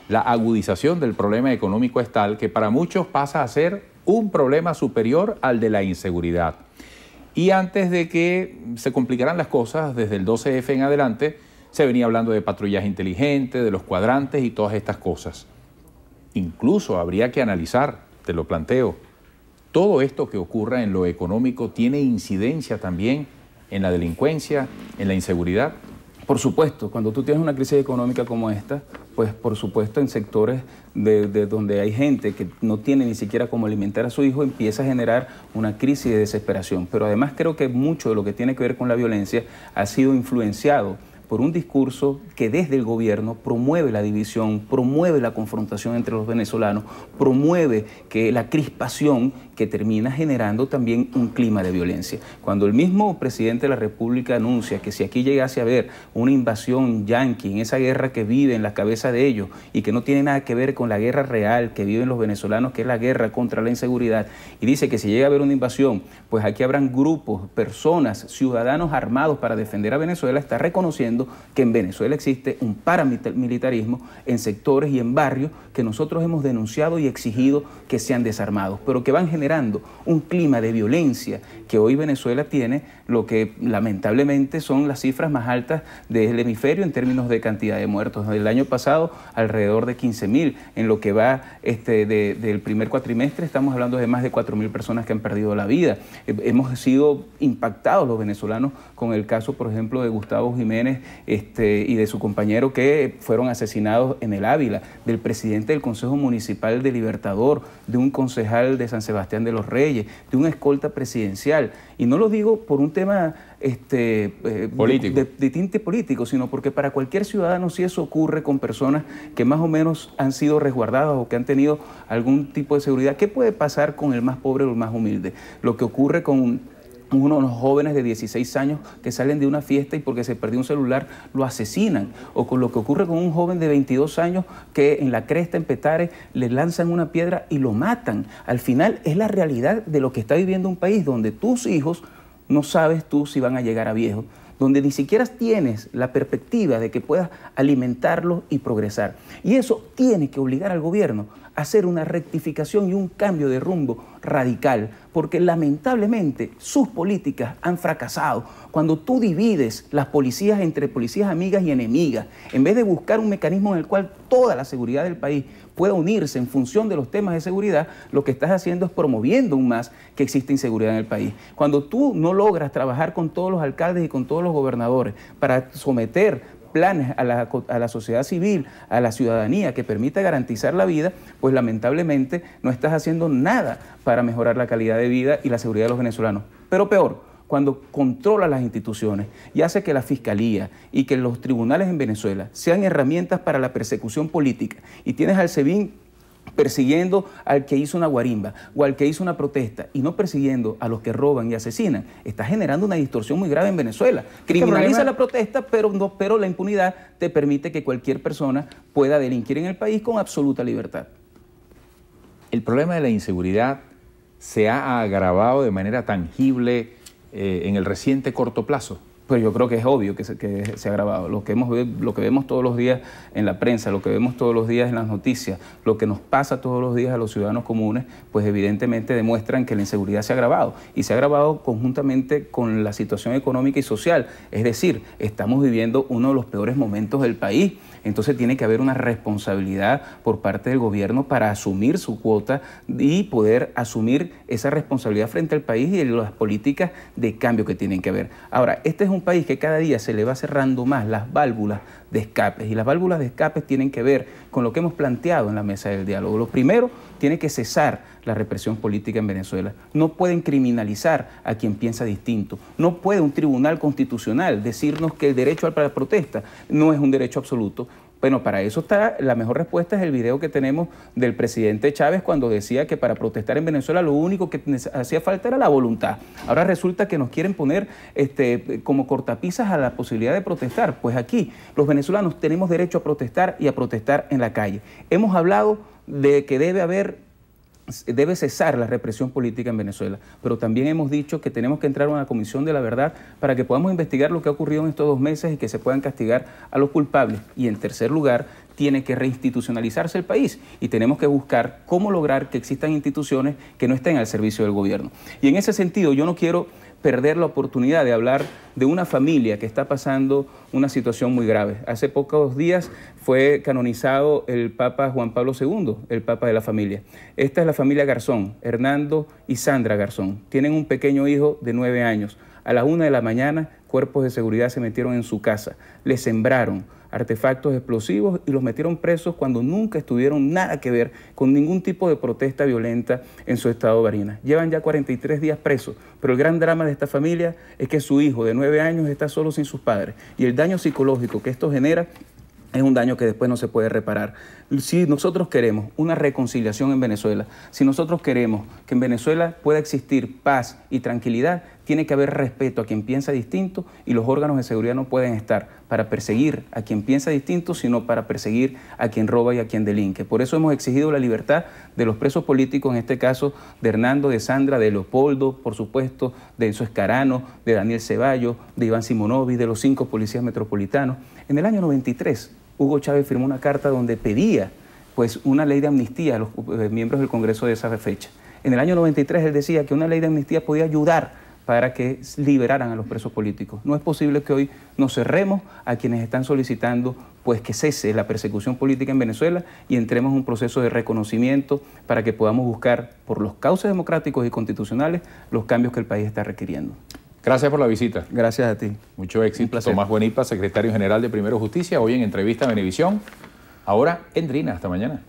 la agudización del problema económico es tal que para muchos pasa a ser un problema superior al de la inseguridad. Y antes de que se complicaran las cosas, desde el 12F en adelante, se venía hablando de patrullaje inteligente, de los cuadrantes y todas estas cosas. Incluso habría que analizar, te lo planteo, todo esto que ocurra en lo económico tiene incidencia también en la delincuencia, en la inseguridad. Por supuesto, cuando tú tienes una crisis económica como esta, pues por supuesto en sectores de donde hay gente que no tiene ni siquiera cómo alimentar a su hijo, empieza a generar una crisis de desesperación. Pero además creo que mucho de lo que tiene que ver con la violencia ha sido influenciado por un discurso que desde el gobierno promueve la división, promueve la confrontación entre los venezolanos, promueve que la crispación que termina generando también un clima de violencia. Cuando el mismo presidente de la República anuncia que si aquí llegase a haber una invasión yanqui en esa guerra que vive en la cabeza de ellos y que no tiene nada que ver con la guerra real que viven los venezolanos, que es la guerra contra la inseguridad, y dice que si llega a haber una invasión, pues aquí habrán grupos, personas, ciudadanos armados para defender a Venezuela, está reconociendo que en Venezuela existe un paramilitarismo en sectores y en barrios que nosotros hemos denunciado y exigido que sean desarmados, pero que van generando un clima de violencia que hoy Venezuela tiene, lo que lamentablemente son las cifras más altas del hemisferio en términos de cantidad de muertos. El año pasado alrededor de 15.000, en lo que va del primer cuatrimestre estamos hablando de más de 4.000 personas que han perdido la vida. Hemos sido impactados los venezolanos con el caso, por ejemplo, de Gustavo Jiménez y de su compañero que fueron asesinados en el Ávila, del presidente del Consejo Municipal de Libertador, de un concejal de San Sebastián de los Reyes, de una escolta presidencial. Y no lo digo por un tema político. De tinte político, sino porque para cualquier ciudadano si eso ocurre con personas que más o menos han sido resguardadas o que han tenido algún tipo de seguridad, ¿qué puede pasar con el más pobre o el más humilde? Lo que ocurre con unos jóvenes de 16 años que salen de una fiesta y porque se perdió un celular lo asesinan, o con lo que ocurre con un joven de 22 años que en la cresta, en Petare, le lanzan una piedra y lo matan. Al final es la realidad de lo que está viviendo un país donde tus hijos no sabes tú si van a llegar a viejos, donde ni siquiera tienes la perspectiva de que puedas alimentarlos y progresar. Y eso tiene que obligar al gobierno a hacer una rectificación y un cambio de rumbo radical, porque lamentablemente sus políticas han fracasado. Cuando tú divides las policías entre policías amigas y enemigas, en vez de buscar un mecanismo en el cual toda la seguridad del país pueda unirse en función de los temas de seguridad, lo que estás haciendo es promoviendo aún más que existe inseguridad en el país. Cuando tú no logras trabajar con todos los alcaldes y con todos los gobernadores para someter planes a la sociedad civil, a la ciudadanía que permita garantizar la vida, pues lamentablemente no estás haciendo nada para mejorar la calidad de vida y la seguridad de los venezolanos. Pero peor, cuando controla las instituciones y hace que la Fiscalía y que los tribunales en Venezuela sean herramientas para la persecución política, y tienes al SEBIN persiguiendo al que hizo una guarimba o al que hizo una protesta y no persiguiendo a los que roban y asesinan, está generando una distorsión muy grave en Venezuela. Criminaliza la protesta, pero la impunidad te permite que cualquier persona pueda delinquir en el país con absoluta libertad. El problema de la inseguridad se ha agravado de manera tangible en el reciente corto plazo. Pues yo creo que es obvio que se ha agravado. Lo que vemos todos los días en la prensa, lo que vemos todos los días en las noticias, lo que nos pasa todos los días a los ciudadanos comunes, pues evidentemente demuestran que la inseguridad se ha agravado. Y se ha agravado conjuntamente con la situación económica y social. Es decir, estamos viviendo uno de los peores momentos del país. Entonces tiene que haber una responsabilidad por parte del gobierno para asumir su cuota y poder asumir esa responsabilidad frente al país y las políticas de cambio que tienen que haber. Ahora, este es un país que cada día se le va cerrando más las válvulas de escape, y las válvulas de escape tienen que ver con lo que hemos planteado en la mesa del diálogo. Lo primero, tiene que cesar la represión política en Venezuela. No pueden criminalizar a quien piensa distinto. No puede un tribunal constitucional decirnos que el derecho a la protesta no es un derecho absoluto. Bueno, para eso está, la mejor respuesta es el video que tenemos del presidente Chávez cuando decía que para protestar en Venezuela lo único que hacía falta era la voluntad. Ahora resulta que nos quieren poner como cortapisas a la posibilidad de protestar. Pues aquí los venezolanos tenemos derecho a protestar y a protestar en la calle. Hemos hablado de que debe cesar la represión política en Venezuela, pero también hemos dicho que tenemos que entrar a una comisión de la verdad para que podamos investigar lo que ha ocurrido en estos 2 meses y que se puedan castigar a los culpables. Y en tercer lugar, tiene que reinstitucionalizarse el país y tenemos que buscar cómo lograr que existan instituciones que no estén al servicio del gobierno. Y en ese sentido yo no quiero perder la oportunidad de hablar de una familia que está pasando una situación muy grave. Hace pocos días fue canonizado el Papa Juan Pablo II, el Papa de la familia. Esta es la familia Garzón, Hernando y Sandra Garzón. Tienen un pequeño hijo de 9 años. A las 1 de la mañana, cuerpos de seguridad se metieron en su casa, le sembraron artefactos explosivos y los metieron presos cuando nunca estuvieron nada que ver con ningún tipo de protesta violenta en su estado de Barinas. Llevan ya 43 días presos, pero el gran drama de esta familia es que su hijo de 9 años está solo sin sus padres y el daño psicológico que esto genera es un daño que después no se puede reparar. Si nosotros queremos una reconciliación en Venezuela, si nosotros queremos que en Venezuela pueda existir paz y tranquilidad, tiene que haber respeto a quien piensa distinto y los órganos de seguridad no pueden estar para perseguir a quien piensa distinto, sino para perseguir a quien roba y a quien delinque. Por eso hemos exigido la libertad de los presos políticos, en este caso de Hernando, de Sandra, de Leopoldo, por supuesto, de Enzo Escarano, de Daniel Ceballos, de Iván Simonovic, de los 5 policías metropolitanos. En el año 93, Hugo Chávez firmó una carta donde pedía pues, una ley de amnistía a los miembros del Congreso de esa fecha. En el año 93 él decía que una ley de amnistía podía ayudar para que liberaran a los presos políticos. No es posible que hoy nos cerremos a quienes están solicitando pues, que cese la persecución política en Venezuela y entremos en un proceso de reconocimiento para que podamos buscar, por los cauces democráticos y constitucionales, los cambios que el país está requiriendo. Gracias por la visita. Gracias a ti. Mucho éxito. Tomás Buenipa, secretario general de Primero Justicia, hoy en entrevista a Venevisión. Ahora en Drina. Hasta mañana.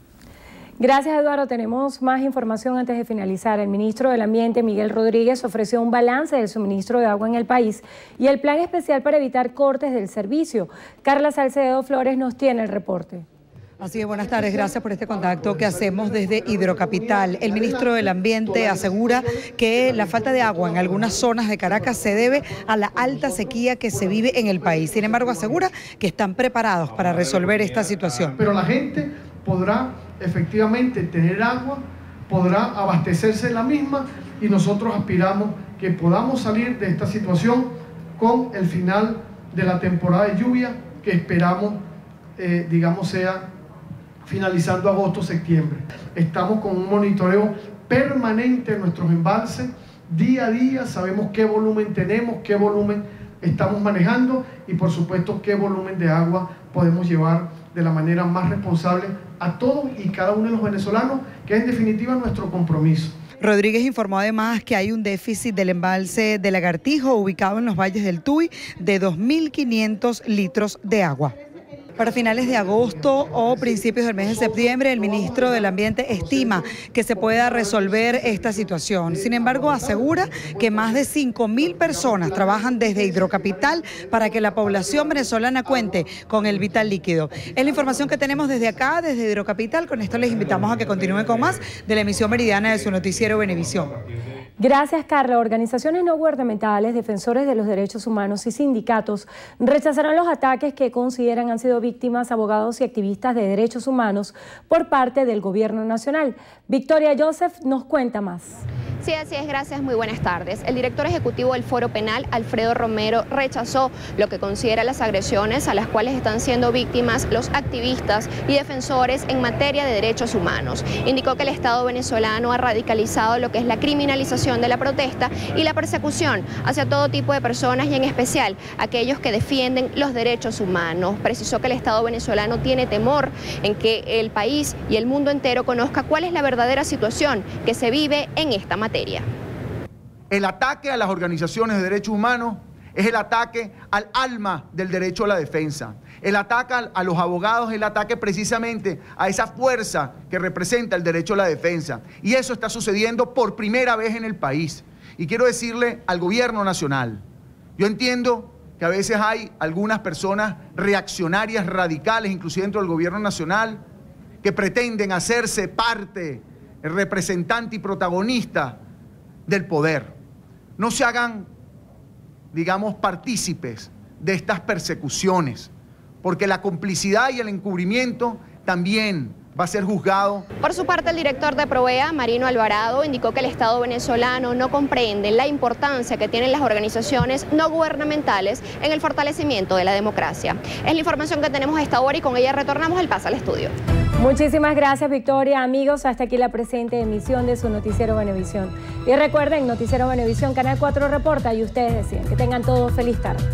Gracias, Eduardo. Tenemos más información antes de finalizar. El ministro del Ambiente, Miguel Rodríguez, ofreció un balance del suministro de agua en el país y el plan especial para evitar cortes del servicio. Carla Salcedo Flores nos tiene el reporte. Así es, buenas tardes. Gracias por este contacto que hacemos desde Hidrocapital. El ministro del Ambiente asegura que la falta de agua en algunas zonas de Caracas se debe a la alta sequía que se vive en el país. Sin embargo, asegura que están preparados para resolver esta situación. Pero la gente podrá efectivamente tener agua, podrá abastecerse de la misma y nosotros aspiramos que podamos salir de esta situación con el final de la temporada de lluvia que esperamos, sea finalizando agosto, septiembre. Estamos con un monitoreo permanente de nuestros embalses, día a día sabemos qué volumen tenemos, qué volumen estamos manejando y por supuesto qué volumen de agua podemos llevar de la manera más responsable a todos y cada uno de los venezolanos, que es en definitiva nuestro compromiso. Rodríguez informó además que hay un déficit del embalse de Lagartijo, ubicado en los valles del Tuy, de 2.500 litros de agua. Para finales de agosto o principios del mes de septiembre, el ministro del Ambiente estima que se pueda resolver esta situación. Sin embargo, asegura que más de 5.000 personas trabajan desde Hidrocapital para que la población venezolana cuente con el vital líquido. Es la información que tenemos desde acá, desde Hidrocapital. Con esto les invitamos a que continúen con más de la emisión meridiana de su noticiero Venevisión. Gracias, Carla. Organizaciones no gubernamentales, defensores de los derechos humanos y sindicatos rechazaron los ataques que consideran han sido víctimas abogados y activistas de derechos humanos por parte del gobierno nacional. Victoria Joseph nos cuenta más. Sí, así es, gracias, muy buenas tardes. El director ejecutivo del Foro Penal, Alfredo Romero, rechazó lo que considera las agresiones a las cuales están siendo víctimas los activistas y defensores en materia de derechos humanos. Indicó que el Estado venezolano ha radicalizado lo que es la criminalización de la protesta y la persecución hacia todo tipo de personas y en especial aquellos que defienden los derechos humanos. Precisó que el Estado venezolano tiene temor en que el país y el mundo entero conozca cuál es la verdadera situación que se vive en esta materia. El ataque a las organizaciones de derechos humanos es el ataque al alma del derecho a la defensa. El ataque a los abogados es el ataque precisamente a esa fuerza que representa el derecho a la defensa. Y eso está sucediendo por primera vez en el país. Y quiero decirle al gobierno nacional, yo entiendo que a veces hay algunas personas reaccionarias radicales, inclusive dentro del gobierno nacional, que pretenden hacerse parte, representante y protagonista del poder. No se hagan, digamos, partícipes de estas persecuciones, porque la complicidad y el encubrimiento también va a ser juzgado. Por su parte, el director de Provea, Marino Alvarado, indicó que el Estado venezolano no comprende la importancia que tienen las organizaciones no gubernamentales en el fortalecimiento de la democracia. Es la información que tenemos a esta hora y con ella retornamos el paso al estudio. Muchísimas gracias, Victoria. Amigos, hasta aquí la presente emisión de su Noticiero Venevisión. Y recuerden, Noticiero Venevisión, Canal 4 reporta y ustedes deciden. Que tengan todos feliz tarde.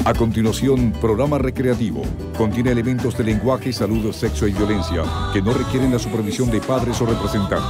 A continuación, programa recreativo. Contiene elementos de lenguaje, salud, sexo y violencia que no requieren la supervisión de padres o representantes.